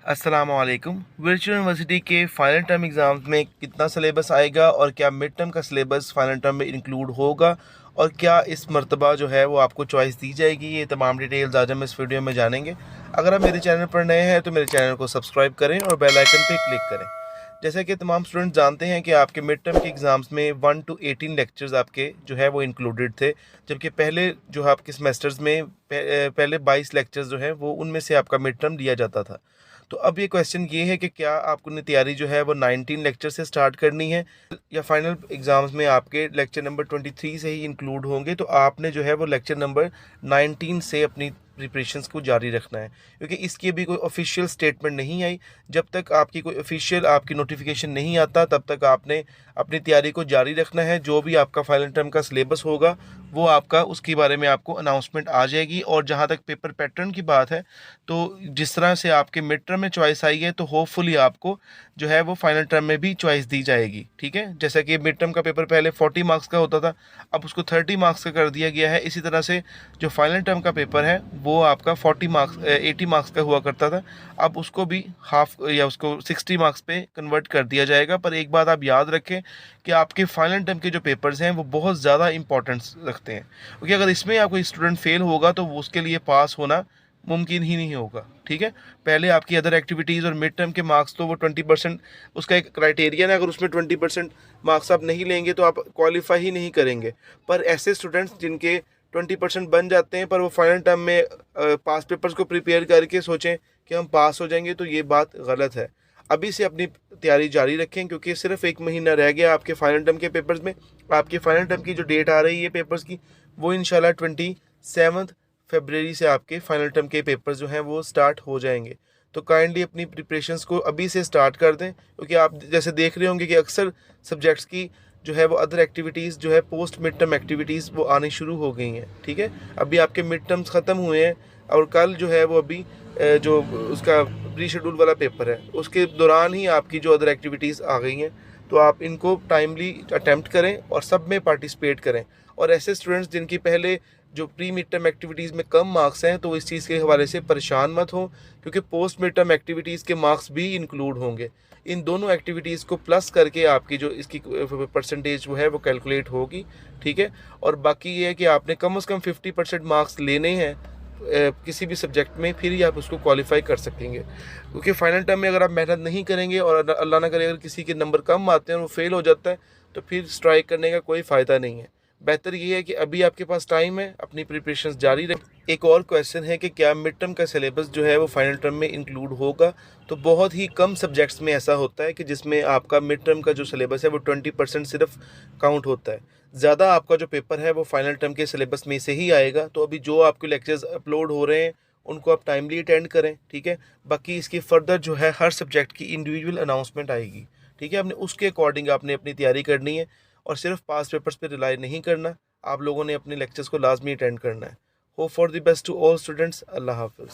अस्सलामुअलैकुम। Virtual university के final term exams में कितना सिलेबस आएगा और क्या मिड टर्म का सिलेबस फाइनल टर्म में इंक्लूड होगा और क्या इस मर्तबा जो है वो आपको चॉइस दी जाएगी, ये तमाम डिटेल्स आज हम इस वीडियो में जानेंगे। अगर आप मेरे चैनल पर नए हैं तो मेरे चैनल को सब्सक्राइब करें और बेल आइकन पे क्लिक करें। जैसा कि तमाम स्टूडेंट जानते हैं कि आपके मिड टर्म के एग्ज़ाम्स में 1 to 18 लेक्चर्स आपके जो है वो इंक्लूडेड थे, जबकि पहले जो है आपके सेमेस्टर्स में पहले 22 लेक्चर्स जो हैं वो उनमें से आपका मिड टर्म लिया जाता था। तो अब ये क्वेश्चन ये है कि क्या आपको तैयारी जो है वो 19 लेक्चर से स्टार्ट करनी है या फाइनल एग्ज़ाम्स में आपके लेक्चर नंबर 23 से ही इंक्लूड होंगे, तो आपने जो है वो लेक्चर नंबर 19 से अपनी प्रिपरेशंस को जारी रखना है, क्योंकि इसकी अभी कोई ऑफिशियल स्टेटमेंट नहीं आई। जब तक आपकी कोई ऑफिशियल आपकी नोटिफिकेशन नहीं आता तब तक आपने अपनी तैयारी को जारी रखना है। जो भी आपका फाइनल टर्म का सिलेबस होगा वो आपका उसके बारे में आपको अनाउंसमेंट आ जाएगी। और जहाँ तक पेपर पैटर्न की बात है, तो जिस तरह से आपके मिड टर्म में चॉइस आई है तो होपफुली आपको जो है वो फाइनल टर्म में भी चॉइस दी जाएगी। ठीक है, जैसा कि मिड टर्म का पेपर पहले 40 मार्क्स का होता था, अब उसको 30 मार्क्स का कर दिया गया है। इसी तरह से जो फाइनल टर्म का पेपर है वो आपका 80 मार्क्स का हुआ करता था, अब उसको भी हाफ या उसको 60 मार्क्स पे कन्वर्ट कर दिया जाएगा। पर एक बात आप याद रखें कि आपके फाइनल टर्म के जो पेपर्स हैं वो बहुत ज़्यादा इंपॉर्टेंस रखते हैं, क्योंकि अगर इसमें आप कोई स्टूडेंट फेल होगा तो वो उसके लिए पास होना मुमकिन ही नहीं होगा। ठीक है, पहले आपकी अदर एक्टिविटीज़ और मिड टर्म के मार्क्स तो वो 20% उसका एक क्राइटेरिया है, अगर उसमें 20% मार्क्स आप नहीं लेंगे तो आप क्वालिफाई ही नहीं करेंगे। पर ऐसे स्टूडेंट्स जिनके 20% बन जाते हैं पर वो फाइनल टर्म में पास पेपर्स को प्रिपेयर करके सोचें कि हम पास हो जाएंगे, तो ये बात गलत है। अभी से अपनी तैयारी जारी रखें, क्योंकि सिर्फ 1 महीना रह गया आपके फाइनल टर्म के पेपर्स में। आपके फाइनल टर्म की जो डेट आ रही है पेपर्स की, वो इंशाल्लाह 27 फरवरी से आपके फाइनल टर्म के पेपर्स जो हैं वो स्टार्ट हो जाएंगे। तो काइंडली अपनी प्रिपरेशंस को अभी से स्टार्ट कर दें, क्योंकि आप जैसे देख रहे होंगे कि अक्सर सब्जेक्ट्स की जो है वो अदर एक्टिविटीज़ जो है पोस्ट मिड टर्म एक्टिविटीज़ वो आनी शुरू हो गई हैं। ठीक है, अभी आपके मिड टर्म्स ख़त्म हुए हैं और कल जो है वो अभी जो उसका प्री शेड्यूल वाला पेपर है उसके दौरान ही आपकी जो अदर एक्टिविटीज़ आ गई हैं। तो आप इनको टाइमली अटैम्प्ट करें और सब में पार्टिसिपेट करें। और ऐसे स्टूडेंट्स जिनकी पहले जो प्री मिड टर्म एक्टिविटीज़ में कम मार्क्स हैं तो इस चीज़ के हवाले से परेशान मत हो, क्योंकि पोस्ट मिड टर्म एक्टिविटीज़ के मार्क्स भी इंक्लूड होंगे। इन दोनों एक्टिविटीज़ को प्लस करके आपकी जो इसकी परसेंटेज वो है वो कैलकुलेट होगी। ठीक है, और बाकी ये है कि आपने कम से कम 50% मार्क्स लेने हैं किसी भी सब्जेक्ट में, फिर ही आप उसको क्वालिफाई कर सकेंगे। क्योंकि फाइनल टर्म में अगर आप मेहनत नहीं करेंगे और अल्लाह ना करे अगर किसी के नंबर कम आते हैं और वो फेल हो जाता है, तो फिर स्ट्राइक करने का कोई फ़ायदा नहीं है। बेहतर ये है कि अभी आपके पास टाइम है, अपनी प्रिपरेशंस जारी रखें। एक और क्वेश्चन है कि क्या मिड टर्म का सिलेबस जो है वो फाइनल टर्म में इंक्लूड होगा। तो बहुत ही कम सब्जेक्ट्स में ऐसा होता है कि जिसमें आपका मिड टर्म का जो सिलेबस है वो 20% सिर्फ काउंट होता है। ज़्यादा आपका जो पेपर है वो फाइनल टर्म के सिलेबस में से ही आएगा। तो अभी जो आपके लेक्चर्स अपलोड हो रहे हैं उनको आप टाइमली अटेंड करें। ठीक है, बाकी इसकी फ़र्दर जो है हर सब्जेक्ट की इंडिविजुअल अनाउंसमेंट आएगी। ठीक है, आपने उसके अकॉर्डिंग आपने अपनी तैयारी करनी है और सिर्फ पास पेपर्स पे रिलाई नहीं करना। आप लोगों ने अपने लेक्चर्स को लाजमी अटेंड करना है। Hope for the best to all students. अल्लाह हाफ़िज़।